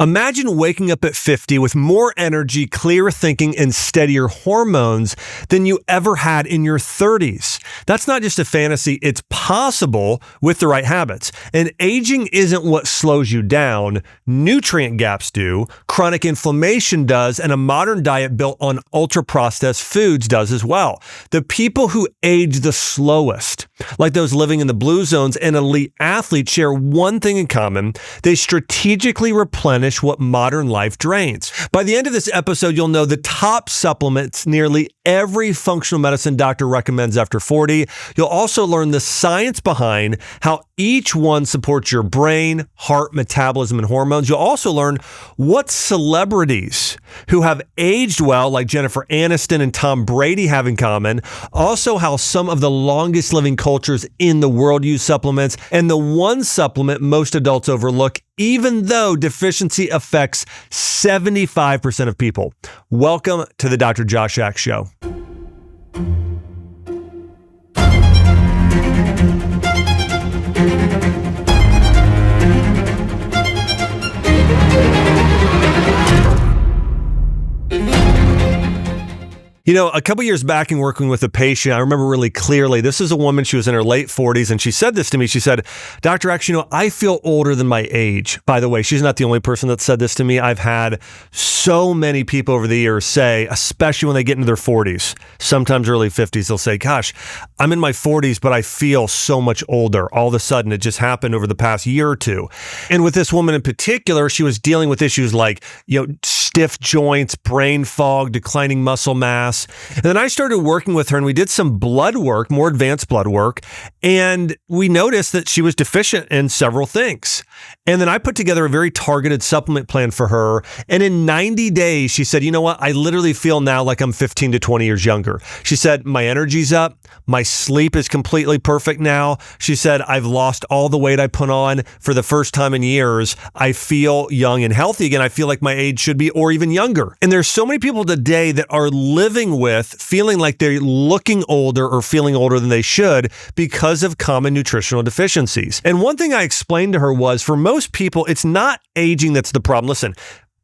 Imagine waking up at 50 with more energy, clearer thinking, and steadier hormones than you ever had in your 30s. That's not just a fantasy, it's possible with the right habits. And aging isn't what slows you down. Nutrient gaps do, chronic inflammation does, and a modern diet built on ultra-processed foods does as well. The people who age the slowest, like those living in the blue zones and elite athletes, share one thing in common. They strategically replenish what modern life drains. By the end of this episode, you'll know the top supplements nearly every functional medicine doctor recommends after 40. You'll also learn the science behind how each one supports your brain, heart, metabolism, and hormones. You'll also learn what celebrities who have aged well, like Jennifer Aniston and Tom Brady, have in common. Also, how some of the longest living cultures in the world use supplements, and the one supplement most adults overlook, even though deficiency affects 75% of people. Welcome to the Dr. Josh Axe Show. You know, a couple years back in working with a patient, I remember really clearly, this is a woman, she was in her late 40s, and she said this to me. She said, Dr. Axe, I feel older than my age. By the way, she's not the only person that said this to me. I've had so many people over the years say, especially when they get into their 40s, sometimes early 50s, they'll say, gosh, I'm in my 40s, but I feel so much older. All of a sudden, it just happened over the past year or two. And with this woman in particular, she was dealing with issues like, stiff joints, brain fog, declining muscle mass. And then I started working with her and we did some blood work, more advanced blood work, and we noticed that she was deficient in several things. And then I put together a very targeted supplement plan for her. And in 90 days, she said, you know what? I literally feel now like I'm 15 to 20 years younger. She said, my energy's up. My sleep is completely perfect now. She said, I've lost all the weight I put on for the first time in years. I feel young and healthy again. I feel like my age should be, or even younger. And there's so many people today that are living with feeling like they're looking older or feeling older than they should because of common nutritional deficiencies. And one thing I explained to her was, for most people, it's not aging that's the problem. Listen,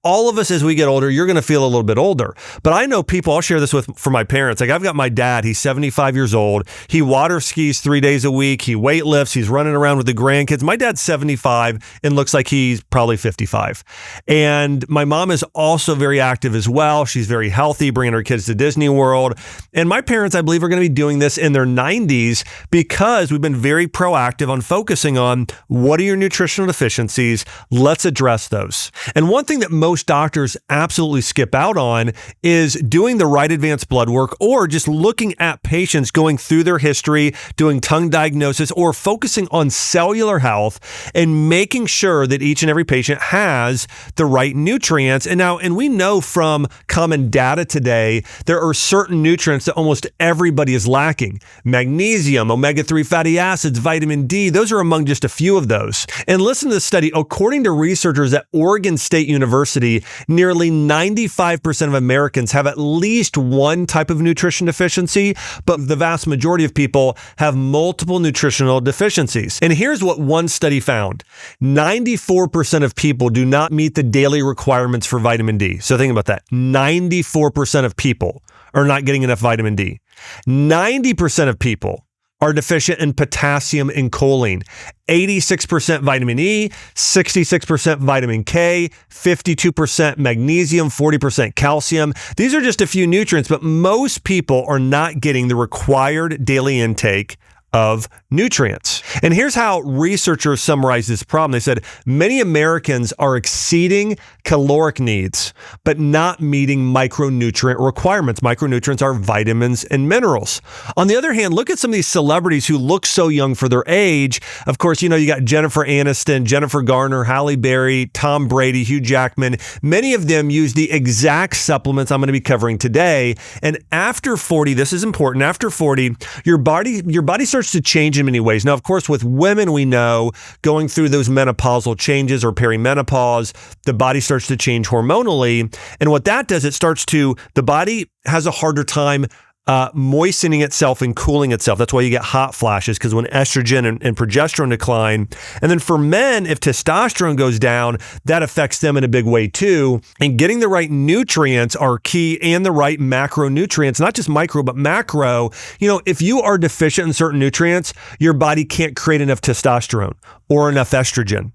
all of us, as we get older, you're going to feel a little bit older. But I know people, I'll share this for my parents. Like, I've got my dad, he's 75 years old. He water skis 3 days a week. He weight lifts. He's running around with the grandkids. My dad's 75 and looks like he's probably 55. And my mom is also very active as well. She's very healthy, bringing her kids to Disney World. And my parents, I believe, are going to be doing this in their 90s because we've been very proactive on focusing on what are your nutritional deficiencies. Let's address those. And one thing that most doctors absolutely skip out on is doing the right advanced blood work, or just looking at patients, going through their history, doing tongue diagnosis, or focusing on cellular health and making sure that each and every patient has the right nutrients. And we know from common data today, there are certain nutrients that almost everybody is lacking. Magnesium, omega-3 fatty acids, vitamin D, those are among just a few of those. And listen to this study. According to researchers at Oregon State University, nearly 95% of Americans have at least one type of nutrition deficiency, but the vast majority of people have multiple nutritional deficiencies. And here's what one study found. 94% of people do not meet the daily requirements for vitamin D. So think about that. 94% of people are not getting enough vitamin D. 90% of people are deficient in potassium and choline. 86% vitamin E, 66% vitamin K, 52% magnesium, 40% calcium. These are just a few nutrients, but most people are not getting the required daily intake of nutrients. And here's how researchers summarize this problem. They said, many Americans are exceeding caloric needs, but not meeting micronutrient requirements. Micronutrients are vitamins and minerals. On the other hand, look at some of these celebrities who look so young for their age. Of course, you got Jennifer Aniston, Jennifer Garner, Halle Berry, Tom Brady, Hugh Jackman. Many of them use the exact supplements I'm going to be covering today. And after 40, this is important, after 40, your body starts to change in many ways. Now, of course, with women, we know going through those menopausal changes or perimenopause, the body starts to change hormonally. And what that does, the body has a harder time moistening itself and cooling itself. That's why you get hot flashes, because when estrogen and progesterone decline. And then for men, if testosterone goes down, that affects them in a big way too. And getting the right nutrients are key, and the right macronutrients, not just micro, but macro. If you are deficient in certain nutrients, your body can't create enough testosterone or enough estrogen.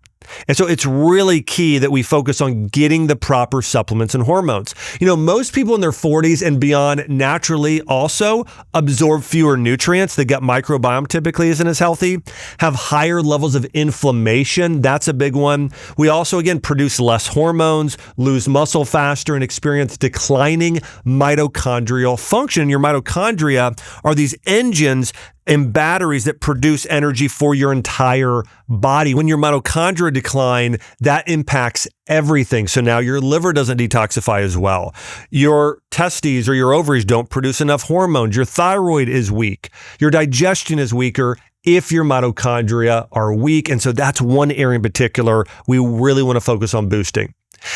And so it's really key that we focus on getting the proper supplements and hormones. Most people in their 40s and beyond naturally also absorb fewer nutrients. The gut microbiome typically isn't as healthy, have higher levels of inflammation. That's a big one. We also, again, produce less hormones, lose muscle faster, and experience declining mitochondrial function. Your mitochondria are these engines and batteries that produce energy for your entire body. When your mitochondria decline, that impacts everything. So now your liver doesn't detoxify as well. Your testes or your ovaries don't produce enough hormones. Your thyroid is weak. Your digestion is weaker if your mitochondria are weak. And so that's one area in particular we really want to focus on boosting.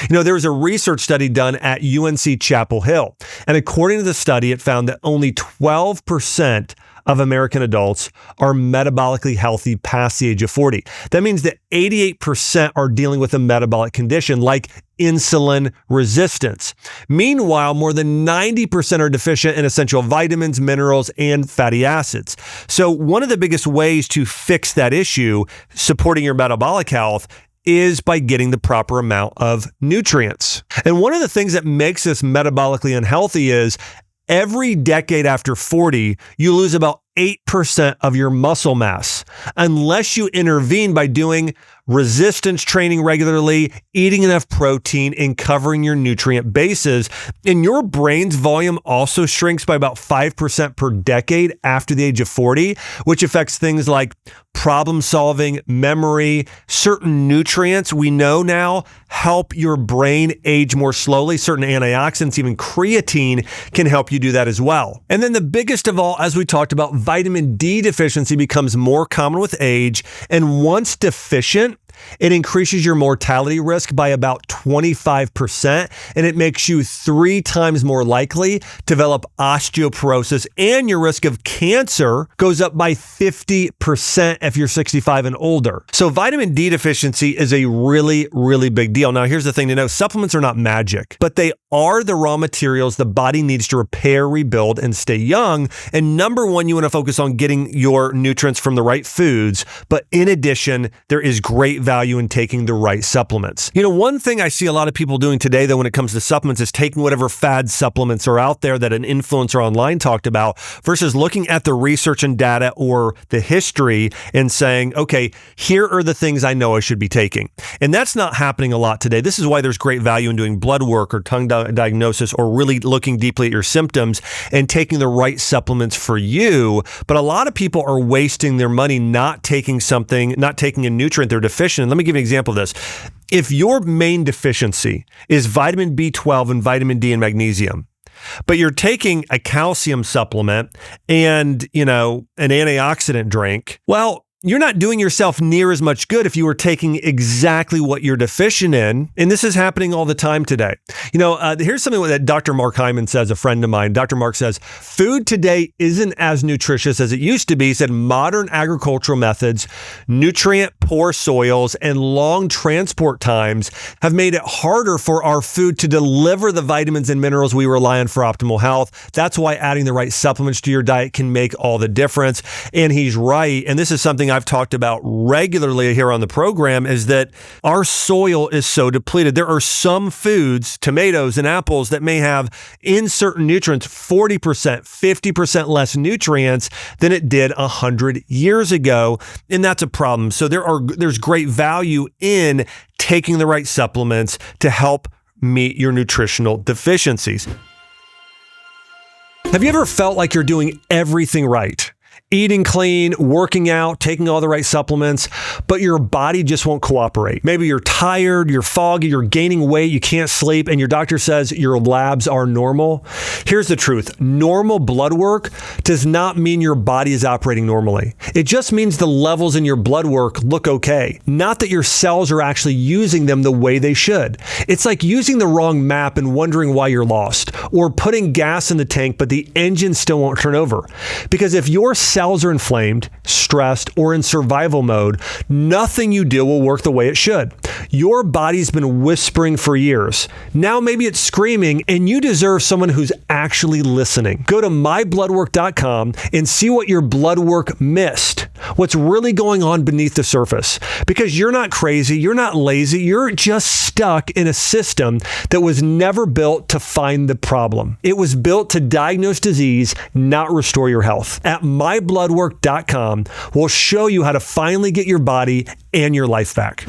There was a research study done at UNC Chapel Hill. And according to the study, it found that only 12% of American adults are metabolically healthy past the age of 40. That means that 88% are dealing with a metabolic condition like insulin resistance. Meanwhile, more than 90% are deficient in essential vitamins, minerals, and fatty acids. So one of the biggest ways to fix that issue, supporting your metabolic health, is by getting the proper amount of nutrients. And one of the things that makes us metabolically unhealthy is every decade after 40, you lose about 8% of your muscle mass unless you intervene by doing resistance training regularly, eating enough protein, and covering your nutrient bases. And your brain's volume also shrinks by about 5% per decade after the age of 40, which affects things like problem solving, memory. Certain nutrients we know now help your brain age more slowly. Certain antioxidants, even creatine, can help you do that as well. And then the biggest of all, as we talked about, vitamin D deficiency becomes more common with age. And once deficient, it increases your mortality risk by about 25%, and it makes you 3 times more likely to develop osteoporosis, and your risk of cancer goes up by 50% if you're 65 and older. So vitamin D deficiency is a really, really big deal. Now, here's the thing to know. Supplements are not magic, but they are the raw materials the body needs to repair, rebuild, and stay young. And number one, you want to focus on getting your nutrients from the right foods. But in addition, there is great value in taking the right supplements. One thing I see a lot of people doing today, though, when it comes to supplements is taking whatever fad supplements are out there that an influencer online talked about versus looking at the research and data or the history and saying, okay, here are the things I know I should be taking. And that's not happening a lot today. This is why there's great value in doing blood work or tongue diagnosis or really looking deeply at your symptoms and taking the right supplements for you. But a lot of people are wasting their money not taking a nutrient they're deficient in. Let me give you an example of this. If your main deficiency is vitamin B12 and vitamin D and magnesium, but you're taking a calcium supplement and, an antioxidant drink, well, you're not doing yourself near as much good if you were taking exactly what you're deficient in. And this is happening all the time today. Here's something that Dr. Mark Hyman says, a friend of mine. Dr. Mark says, food today isn't as nutritious as it used to be. He said modern agricultural methods, nutrient poor soils, and long transport times have made it harder for our food to deliver the vitamins and minerals we rely on for optimal health. That's why adding the right supplements to your diet can make all the difference. And he's right. And this is something I've talked about regularly here on the program, is that our soil is so depleted. There are some foods, tomatoes and apples, that may have in certain nutrients 40%, 50% less nutrients than it did 100 years ago. And that's a problem. So there's great value in taking the right supplements to help meet your nutritional deficiencies. Have you ever felt like you're doing everything right eating clean, working out, taking all the right supplements, but your body just won't cooperate. Maybe you're tired, you're foggy, you're gaining weight, you can't sleep, and your doctor says your labs are normal. Here's the truth. Normal blood work does not mean your body is operating normally. It just means the levels in your blood work look okay, not that your cells are actually using them the way they should. It's like using the wrong map and wondering why you're lost, or putting gas in the tank, but the engine still won't turn over. Because if your cells are inflamed, stressed, or in survival mode, nothing you do will work the way it should. Your body's been whispering for years. Now maybe it's screaming, and you deserve someone who's actually listening. Go to mybloodwork.com and see what your blood work missed. What's really going on beneath the surface. Because you're not crazy, you're not lazy, you're just stuck in a system that was never built to find the problem. It was built to diagnose disease, not restore your health. At mybloodwork.com, we'll show you how to finally get your body and your life back.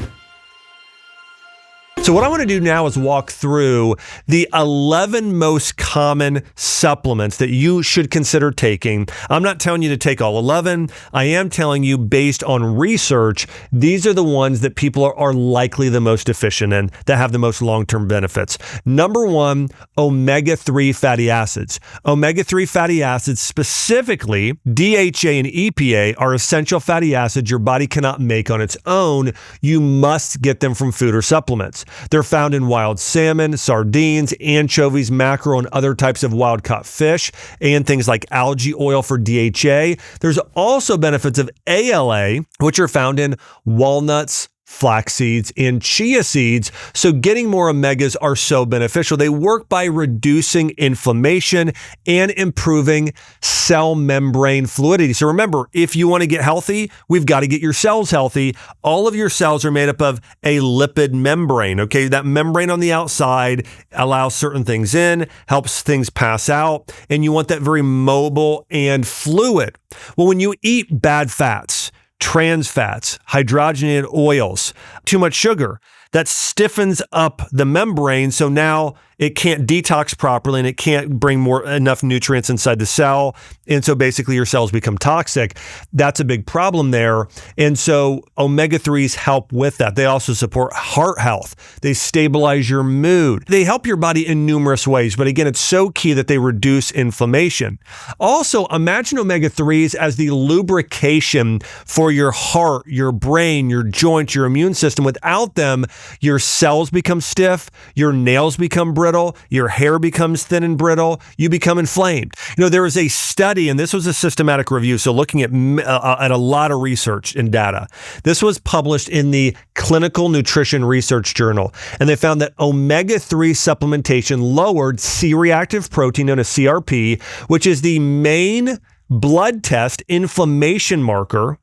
So what I want to do now is walk through the 11 most common supplements that you should consider taking. I'm not telling you to take all 11. I am telling you, based on research, these are the ones that people are likely the most deficient in, that have the most long-term benefits. Number one, omega-3 fatty acids. Omega-3 fatty acids, specifically DHA and EPA, are essential fatty acids your body cannot make on its own. You must get them from food or supplements. They're found in wild salmon, sardines, anchovies, mackerel, and other types of wild-caught fish, and things like algae oil for DHA. There's also benefits of ALA, which are found in walnuts, flax seeds, and chia seeds. So getting more omegas are so beneficial. They work by reducing inflammation and improving cell membrane fluidity. So remember, if you want to get healthy, we've got to get your cells healthy. All of your cells are made up of a lipid membrane. Okay, that membrane on the outside allows certain things in, helps things pass out, and you want that very mobile and fluid. Well, when you eat bad fats, trans fats, hydrogenated oils, too much sugar, that stiffens up the membrane. So now it can't detox properly and it can't bring enough nutrients inside the cell. And so basically your cells become toxic. That's a big problem there. And so omega-3s help with that. They also support heart health. They stabilize your mood. They help your body in numerous ways. But again, it's so key that they reduce inflammation. Also, imagine omega-3s as the lubrication for your heart, your brain, your joints, your immune system. Without them, your cells become stiff, your nails become brittle, your hair becomes thin and brittle, you become inflamed. You know, there was a study, and this was a systematic review, so looking at a lot of research and data. This was published in the Clinical Nutrition Research Journal, and they found that omega-3 supplementation lowered C-reactive protein, known as CRP, which is the main blood test inflammation marker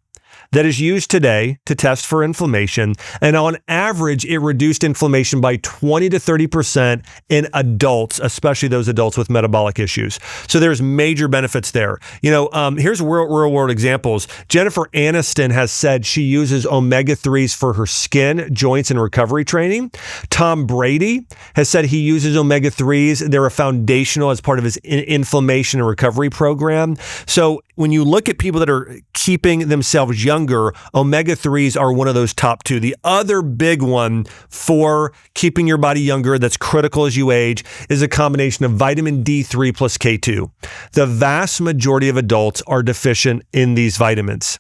that is used today to test for inflammation. And on average, it reduced inflammation by 20 to 30% in adults, especially those adults with metabolic issues. So there's major benefits there. You know, here's real world examples. Jennifer Aniston has said she uses omega-3s for her skin, joints, and recovery training. Tom Brady has said he uses omega-3s. They're a foundational as part of his inflammation and recovery program. So when you look at people that are keeping themselves younger, omega-3s are one of those top two. The other big one for keeping your body younger that's critical as you age is a combination of vitamin D3 plus K2. The vast majority of adults are deficient in these vitamins.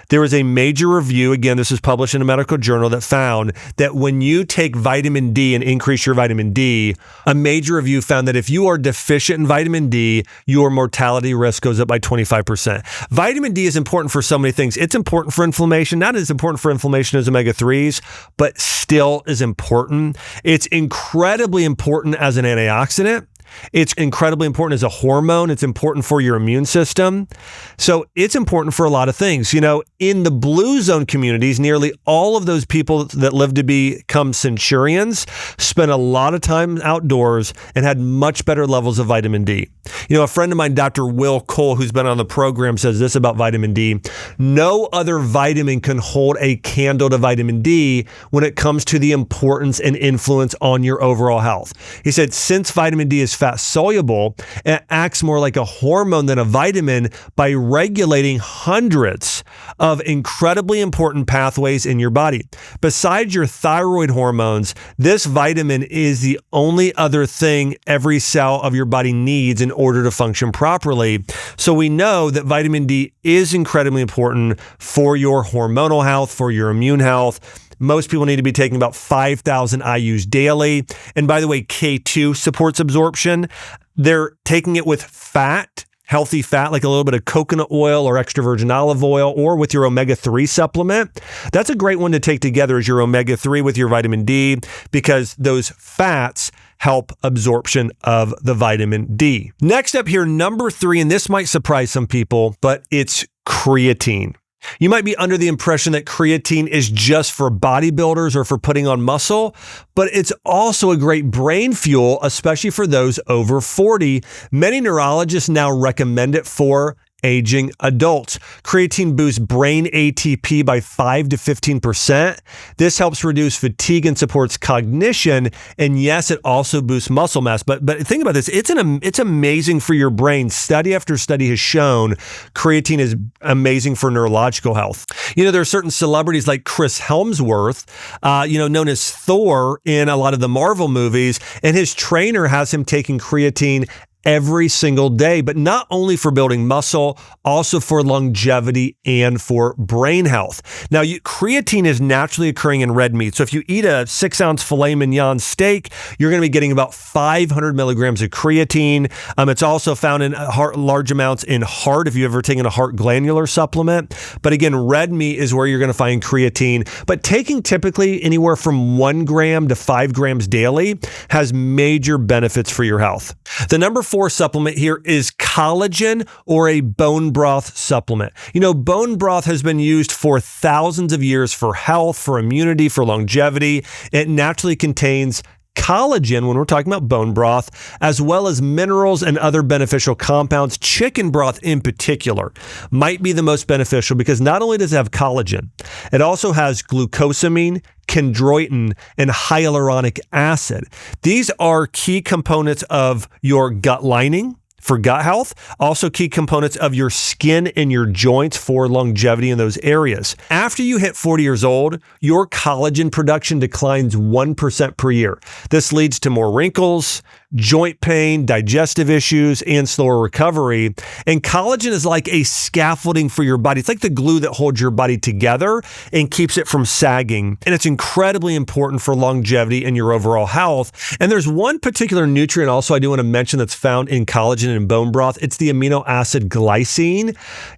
There was a major review, again, this was published in a medical journal, that found that when you take vitamin D and increase your vitamin D, a major review found that if you are deficient in vitamin D, your mortality risk goes up by 25%. Vitamin D is important for so many things. It's important for inflammation, not as important for inflammation as omega-3s, but still is important. It's incredibly important as an antioxidant. It's incredibly important as a hormone. It's important for your immune system. So it's important for a lot of things. You know, in the blue zone communities, nearly all of those people that live to become centurions spent a lot of time outdoors and had much better levels of vitamin D. You know, a friend of mine, Dr. Will Cole, who's been on the program, says this about vitamin D: no other vitamin can hold a candle to vitamin D when it comes to the importance and influence on your overall health. He said, since vitamin D is fat soluble, and acts more like a hormone than a vitamin by regulating hundreds of incredibly important pathways in your body. Besides your thyroid hormones, this vitamin is the only other thing every cell of your body needs in order to function properly. So we know that vitamin D is incredibly important for your hormonal health, for your immune health. Most people need to be taking about 5,000 IUs daily. And by the way, K2 supports absorption. They're taking it with fat, healthy fat, like a little bit of coconut oil or extra virgin olive oil, or with your omega-3 supplement. That's a great one to take together as your omega-3 with your vitamin D, because those fats help absorption of the vitamin D. Next up here, number 3, and this might surprise some people, but it's creatine. You might be under the impression that creatine is just for bodybuilders or for putting on muscle, but it's also a great brain fuel, especially for those over 40. Many neurologists now recommend it for aging adults. Creatine boosts brain ATP by 5 to 15%. This helps reduce fatigue and supports cognition. And yes, it also boosts muscle mass. But think about this. It's amazing for your brain. Study after study has shown creatine is amazing for neurological health. There are certain celebrities like Chris Hemsworth, known as Thor in a lot of the Marvel movies, and his trainer has him taking creatine every single day, but not only for building muscle, also for longevity and for brain health. Now, creatine is naturally occurring in red meat. So if you eat a 6-ounce filet mignon steak, you're going to be getting about 500 milligrams of creatine. It's also found in large amounts in heart, if you've ever taken a heart glandular supplement. But again, red meat is where you're going to find creatine. But taking typically anywhere from 1 gram to 5 grams daily has major benefits for your health. The number 4 supplement here is collagen, or a bone broth supplement. Bone broth has been used for thousands of years for health, for immunity, for longevity. It naturally contains collagen when we're talking about bone broth, as well as minerals and other beneficial compounds. Chicken broth in particular might be the most beneficial because not only does it have collagen, it also has glucosamine, chondroitin, and hyaluronic acid. These are key components of your gut lining for gut health, also key components of your skin and your joints for longevity in those areas. After you hit 40 years old, your collagen production declines 1% per year. This leads to more wrinkles, joint pain, digestive issues, and slower recovery. And collagen is like a scaffolding for your body. It's like the glue that holds your body together and keeps it from sagging. And it's incredibly important for longevity and your overall health. And there's one particular nutrient also I do want to mention that's found in collagen and bone broth. It's the amino acid glycine.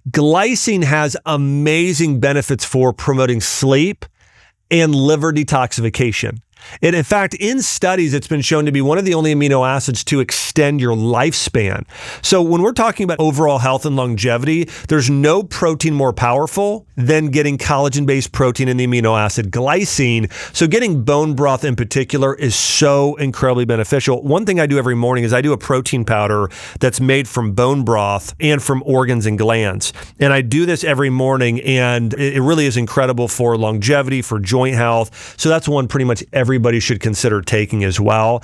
Glycine has amazing benefits for promoting sleep and liver detoxification. And in fact, in studies, it's been shown to be one of the only amino acids to extend your lifespan. So when we're talking about overall health and longevity, there's no protein more powerful than getting collagen-based protein in the amino acid glycine. So getting bone broth in particular is so incredibly beneficial. One thing I do every morning is I do a protein powder that's made from bone broth and from organs and glands. And I do this every morning, and it really is incredible for longevity, for joint health. So that's one pretty much everybody should consider taking as well.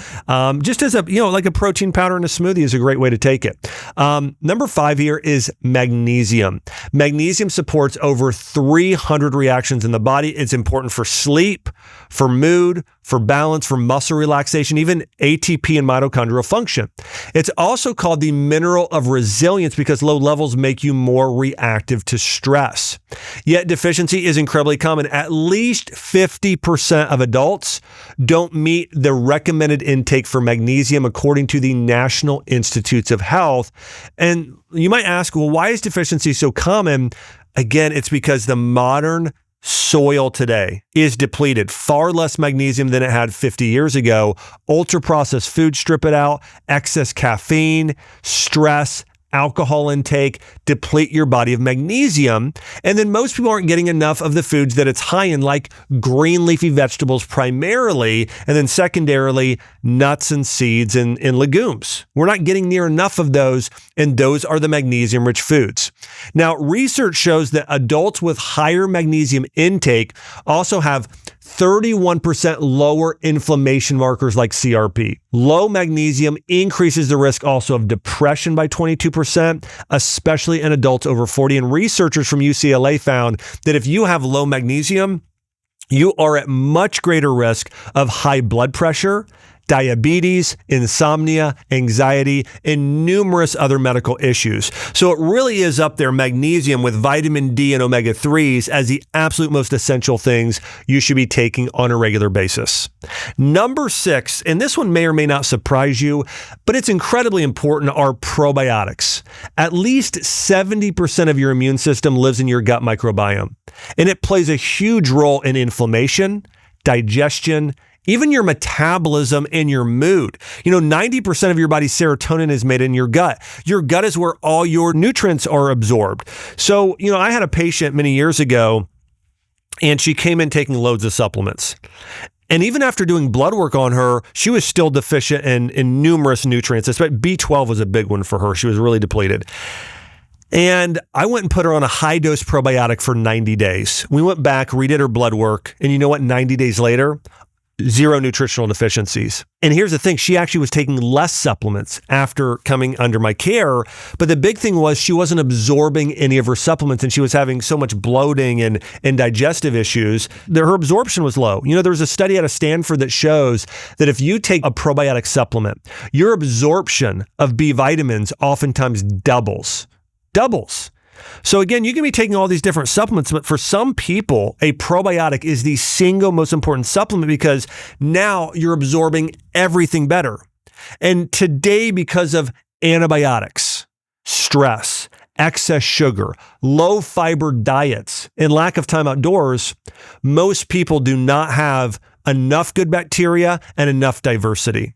Just as like a protein powder in a smoothie is a great way to take it. Number 5 here is magnesium. Magnesium supports over 300 reactions in the body. It's important for sleep, for mood, for balance, for muscle relaxation, even ATP and mitochondrial function. It's also called the mineral of resilience because low levels make you more reactive to stress. Yet deficiency is incredibly common. At least 50% of adults don't meet the recommended intake for magnesium according to the National Institutes of Health. And you might ask, well, why is deficiency so common? Again, it's because the modern soil today is depleted. Far less magnesium than it had 50 years ago. Ultra-processed foods strip it out. Excess caffeine, stress, alcohol intake deplete your body of magnesium. And then most people aren't getting enough of the foods that it's high in, like green leafy vegetables primarily, and then secondarily, nuts and seeds and legumes. We're not getting near enough of those, and those are the magnesium-rich foods. Now, research shows that adults with higher magnesium intake also have 31% lower inflammation markers like CRP. Low magnesium increases the risk also of depression by 22%, especially in adults over 40. And researchers from UCLA found that if you have low magnesium, you are at much greater risk of high blood pressure, diabetes, insomnia, anxiety, and numerous other medical issues. So it really is up there, magnesium with vitamin D and omega-3s as the absolute most essential things you should be taking on a regular basis. Number 6, and this one may or may not surprise you, but it's incredibly important, are probiotics. At least 70% of your immune system lives in your gut microbiome, and it plays a huge role in inflammation, digestion, even your metabolism and your mood. 90% of your body's serotonin is made in your gut. Your gut is where all your nutrients are absorbed. So, I had a patient many years ago, and she came in taking loads of supplements. And even after doing blood work on her, she was still deficient in numerous nutrients. Especially B12 was a big one for her. She was really depleted. And I went and put her on a high-dose probiotic for 90 days. We went back, redid her blood work, and you know what? 90 days later, 0 nutritional deficiencies. And here's the thing, she actually was taking less supplements after coming under my care. But the big thing was she wasn't absorbing any of her supplements, and she was having so much bloating and digestive issues that her absorption was low. There's a study out of Stanford that shows that if you take a probiotic supplement, your absorption of B vitamins oftentimes doubles. So again, you can be taking all these different supplements, but for some people, a probiotic is the single most important supplement because now you're absorbing everything better. And today, because of antibiotics, stress, excess sugar, low fiber diets, and lack of time outdoors, most people do not have enough good bacteria and enough diversity.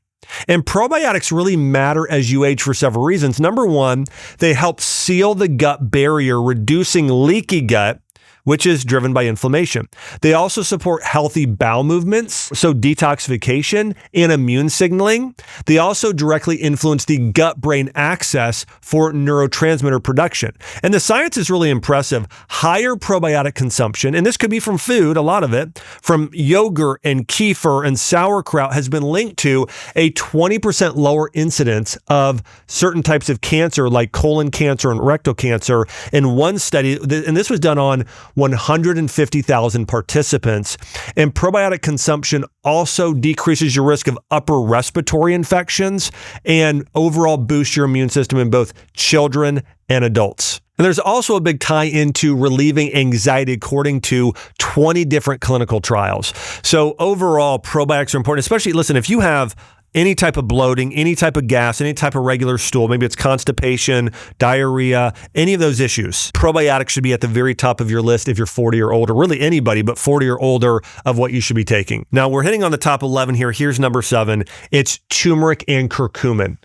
And probiotics really matter as you age for several reasons. Number one, they help seal the gut barrier, reducing leaky gut, which is driven by inflammation. They also support healthy bowel movements, so detoxification and immune signaling. They also directly influence the gut-brain axis for neurotransmitter production. And the science is really impressive. Higher probiotic consumption, and this could be from food, a lot of it, from yogurt and kefir and sauerkraut has been linked to a 20% lower incidence of certain types of cancer like colon cancer and rectal cancer. In one study, and this was done on 150,000 participants. And probiotic consumption also decreases your risk of upper respiratory infections and overall boosts your immune system in both children and adults. And there's also a big tie into relieving anxiety according to 20 different clinical trials. So overall, probiotics are important, especially, listen, if you have any type of bloating, any type of gas, any type of regular stool, maybe it's constipation, diarrhea, any of those issues, probiotics should be at the very top of your list if you're 40 or older, really anybody, but 40 or older of what you should be taking. Now we're hitting on the top 11 here. Here's number 7. It's turmeric and curcumin.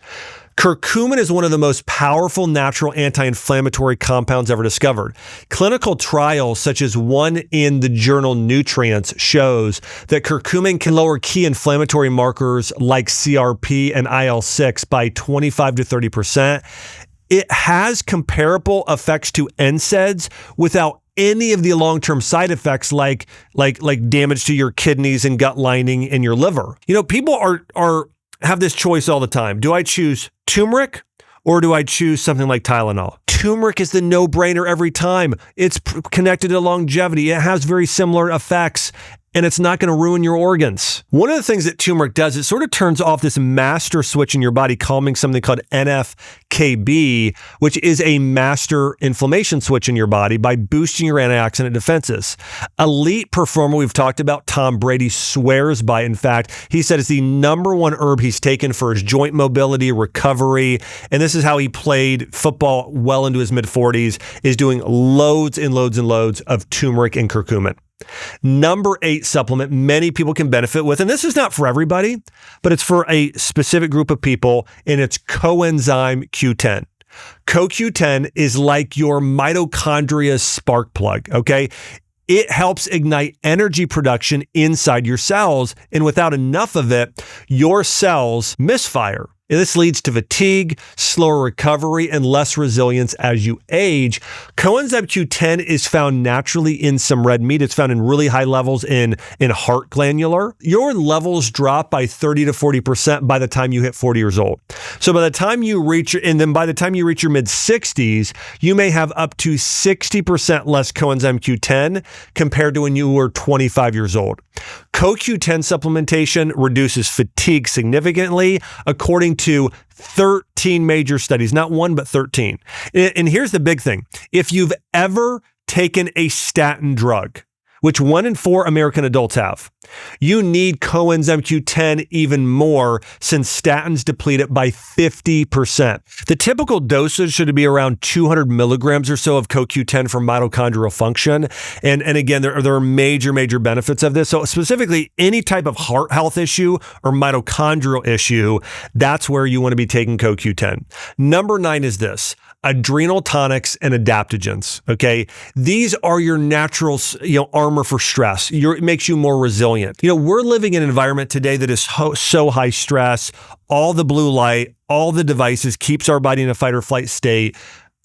Curcumin is one of the most powerful natural anti-inflammatory compounds ever discovered. Clinical trials, such as one in the journal Nutrients, shows that curcumin can lower key inflammatory markers like CRP and IL-6 by 25 to 30%. It has comparable effects to NSAIDs without any of the long-term side effects like damage to your kidneys and gut lining and your liver. People have this choice all the time. Do I choose turmeric or do I choose something like Tylenol? Turmeric is the no-brainer every time. It's connected to longevity. It has very similar effects, and it's not going to ruin your organs. One of the things that turmeric does, it sort of turns off this master switch in your body, calming something called NF-κB, which is a master inflammation switch in your body by boosting your antioxidant defenses. Elite performer we've talked about, Tom Brady, swears by. In fact, he said it's the number one herb he's taken for his joint mobility, recovery, and this is how he played football well into his mid-40s, is doing loads and loads and loads of turmeric and curcumin. Number 8 supplement many people can benefit with, and this is not for everybody, but it's for a specific group of people, and it's coenzyme Q10. CoQ10 is like your mitochondria spark plug, okay? It helps ignite energy production inside your cells, and without enough of it, your cells misfire. This leads to fatigue, slower recovery, and less resilience as you age. Coenzyme Q10 is found naturally in some red meat. It's found in really high levels in heart glandular. Your levels drop by 30 to 40% by the time you hit 40 years old. So by the time you reach your mid-60s, you may have up to 60% less coenzyme Q10 compared to when you were 25 years old. CoQ10 supplementation reduces fatigue significantly, according to 13 major studies, not one, but 13. And here's the big thing. If you've ever taken a statin drug, which 1 in 4 American adults have, you need coenzyme Q10 even more since statins deplete it by 50%. The typical dosage should be around 200 milligrams or so of CoQ10 for mitochondrial function. And again, there are major benefits of this. So specifically, any type of heart health issue or mitochondrial issue, that's where you want to be taking CoQ10. Number 9 is this: adrenal tonics and adaptogens. Okay. These are your natural, armor for stress. It makes you more resilient. We're living in an environment today that is so high stress. All the blue light, all the devices keeps our body in a fight or flight state.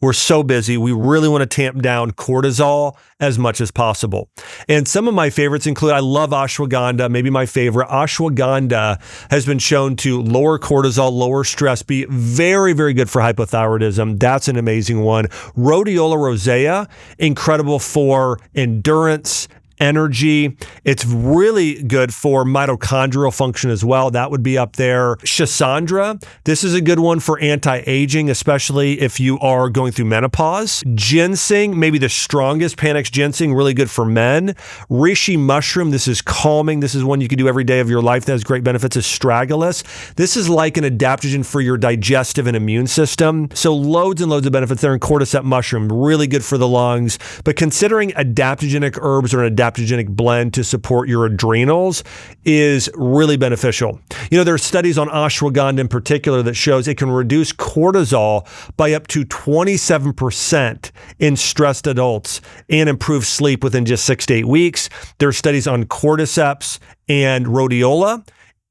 We're so busy. We really want to tamp down cortisol as much as possible. And some of my favorites include, I love ashwagandha, maybe my favorite. Ashwagandha has been shown to lower cortisol, lower stress, be very, very good for hypothyroidism. That's an amazing one. Rhodiola rosea, incredible for endurance, energy. It's really good for mitochondrial function as well. That would be up there. Schisandra, this is a good one for anti-aging, especially if you are going through menopause. Ginseng, maybe the strongest, Panax ginseng, really good for men. Reishi mushroom, this is calming. This is one you can do every day of your life that has great benefits. Astragalus, this is like an adaptogen for your digestive and immune system. So loads and loads of benefits there. And cordyceps mushroom, really good for the lungs. But considering adaptogenic herbs or an adaptogenic blend to support your adrenals is really beneficial. There are studies on ashwagandha in particular that shows it can reduce cortisol by up to 27% in stressed adults and improve sleep within just 6 to 8 weeks. There are studies on cordyceps and rhodiola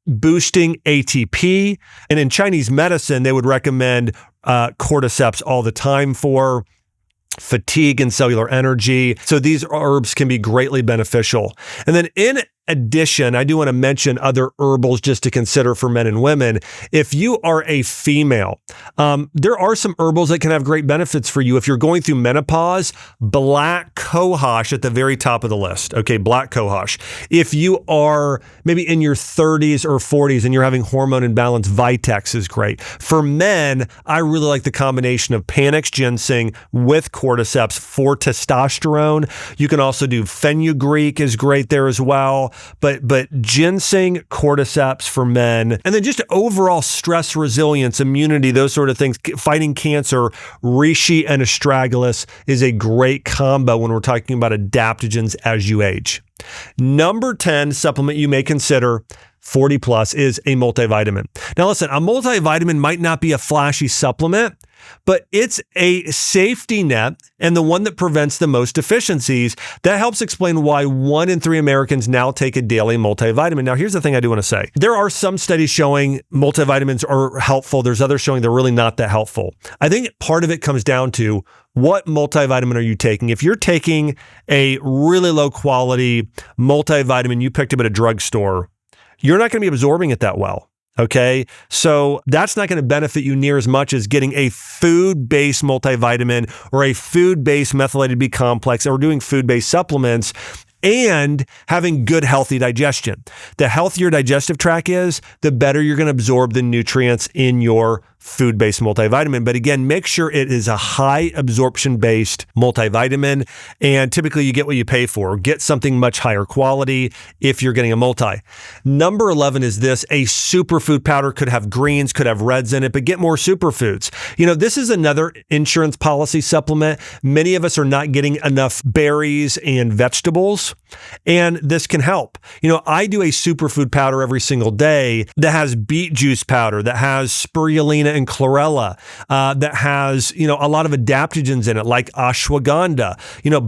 boosting ATP. And in Chinese medicine, they would recommend cordyceps all the time for fatigue and cellular energy. So these herbs can be greatly beneficial. And then in addition, I do want to mention other herbals just to consider for men and women. If you are a female, there are some herbals that can have great benefits for you. If you're going through menopause, black cohosh at the very top of the list. Okay, black cohosh. If you are maybe in your 30s or 40s and you're having hormone imbalance, Vitex is great. For men, I really like the combination of Panax ginseng with cordyceps for testosterone. You can also do fenugreek is great there as well. But ginseng, cordyceps for men, and then just overall stress resilience, immunity, those sort of things, fighting cancer, reishi and astragalus is a great combo when we're talking about adaptogens as you age. Number 10 supplement you may consider 40 plus is a multivitamin. Now listen, a multivitamin might not be a flashy supplement, but it's a safety net and the one that prevents the most deficiencies. That helps explain why 1 in 3 Americans now take a daily multivitamin. Now, here's the thing I do want to say. There are some studies showing multivitamins are helpful. There's others showing they're really not that helpful. I think part of it comes down to what multivitamin are you taking? If you're taking a really low quality multivitamin you picked up at a drugstore, you're not going to be absorbing it that well. Okay, so that's not going to benefit you near as much as getting a food-based multivitamin or a food-based methylated B complex, or doing food-based supplements and having good, healthy digestion. The healthier digestive tract is, the better you're going to absorb the nutrients in your food-based multivitamin. But again, make sure it is a high absorption-based multivitamin, and typically you get what you pay for. Get something much higher quality if you're getting a multi. Number 11 is this: a superfood powder. Could have greens, could have reds in it, but get more superfoods. This is another insurance policy supplement. Many of us are not getting enough berries and vegetables, and this can help. I do a superfood powder every single day that has beet juice powder, that has spirulina and chlorella that has, a lot of adaptogens in it, like ashwagandha,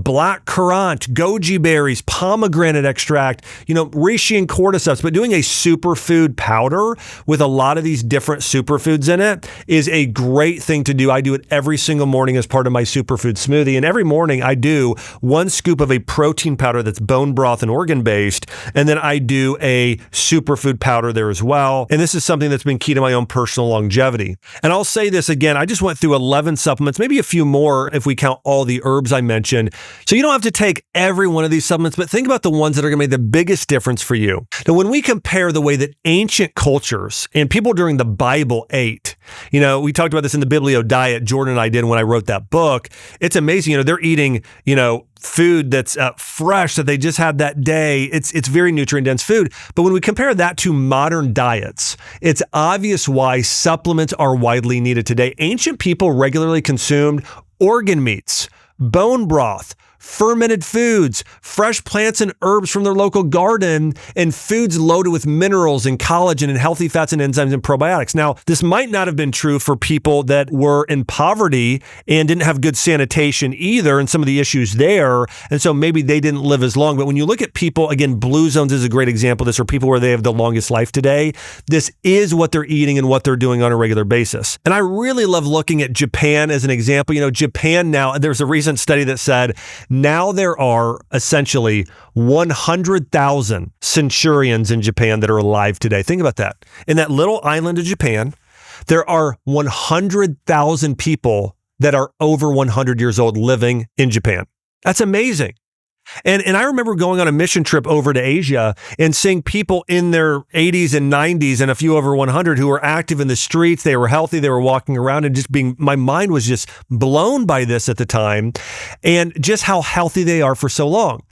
black currant, goji berries, pomegranate extract, reishi and cordyceps. But doing a superfood powder with a lot of these different superfoods in it is a great thing to do. I do it every single morning as part of my superfood smoothie. And every morning I do 1 scoop of a protein powder that's bone broth and organ based. And then I do a superfood powder there as well. And this is something that's been key to my own personal longevity. And I'll say this again, I just went through 11 supplements, maybe a few more if we count all the herbs I mentioned. So you don't have to take every one of these supplements, but think about the ones that are going to make the biggest difference for you. Now, when we compare the way that ancient cultures and people during the Bible ate, we talked about this in the Biblio Diet, Jordan and I did when I wrote that book. It's amazing. They're eating, food that's fresh that they just had that day. It's very nutrient-dense food. But when we compare that to modern diets, it's obvious why supplements are widely needed today. Ancient people regularly consumed organ meats, bone broth, fermented foods, fresh plants and herbs from their local garden, and foods loaded with minerals and collagen and healthy fats and enzymes and probiotics. Now, this might not have been true for people that were in poverty and didn't have good sanitation either, and some of the issues there. And so maybe they didn't live as long. But when you look at people, again, blue zones is a great example of this, or people where they have the longest life today. This is what they're eating and what they're doing on a regular basis. And I really love looking at Japan as an example. Japan now, there's a recent study that said, now there are essentially 100,000 centurions in Japan that are alive today. Think about that. In that little island of Japan, there are 100,000 people that are over 100 years old living in Japan. That's amazing. And I remember going on a mission trip over to Asia and seeing people in their 80s and 90s and a few over 100 who were active in the streets. They were healthy. They were walking around and my mind was just blown by this at the time and just how healthy they are for so long.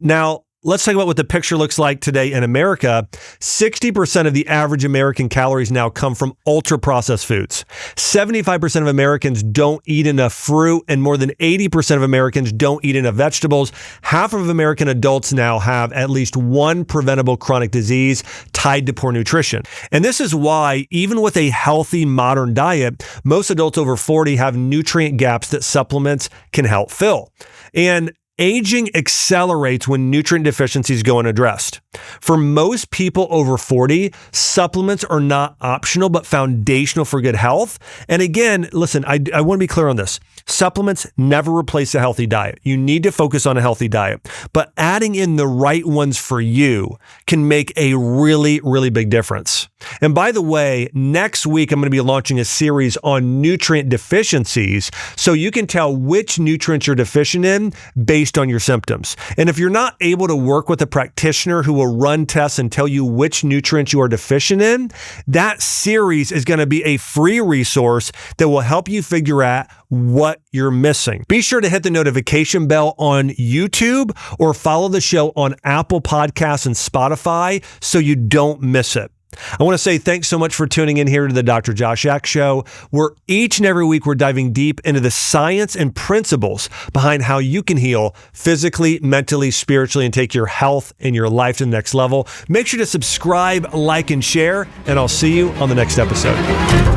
Now, let's talk about what the picture looks like today in America. 60% of the average American calories now come from ultra-processed foods. 75% of Americans don't eat enough fruit, and more than 80% of Americans don't eat enough vegetables. Half of American adults now have at least one preventable chronic disease tied to poor nutrition. And this is why, even with a healthy modern diet, most adults over 40 have nutrient gaps that supplements can help fill. And aging accelerates when nutrient deficiencies go unaddressed. For most people over 40, supplements are not optional, but foundational for good health. And again, listen, I want to be clear on this. Supplements never replace a healthy diet. You need to focus on a healthy diet, but adding in the right ones for you can make a really, really big difference. And by the way, next week, I'm going to be launching a series on nutrient deficiencies so you can tell which nutrients you're deficient in based on your symptoms. And if you're not able to work with a practitioner who will run tests and tell you which nutrients you are deficient in, that series is going to be a free resource that will help you figure out what you're missing. Be sure to hit the notification bell on YouTube or follow the show on Apple Podcasts and Spotify so you don't miss it. I want to say thanks so much for tuning in here to the Dr. Josh Ack Show, where each and every week we're diving deep into the science and principles behind how you can heal physically, mentally, spiritually, and take your health and your life to the next level. Make sure to subscribe, like, and share, and I'll see you on the next episode.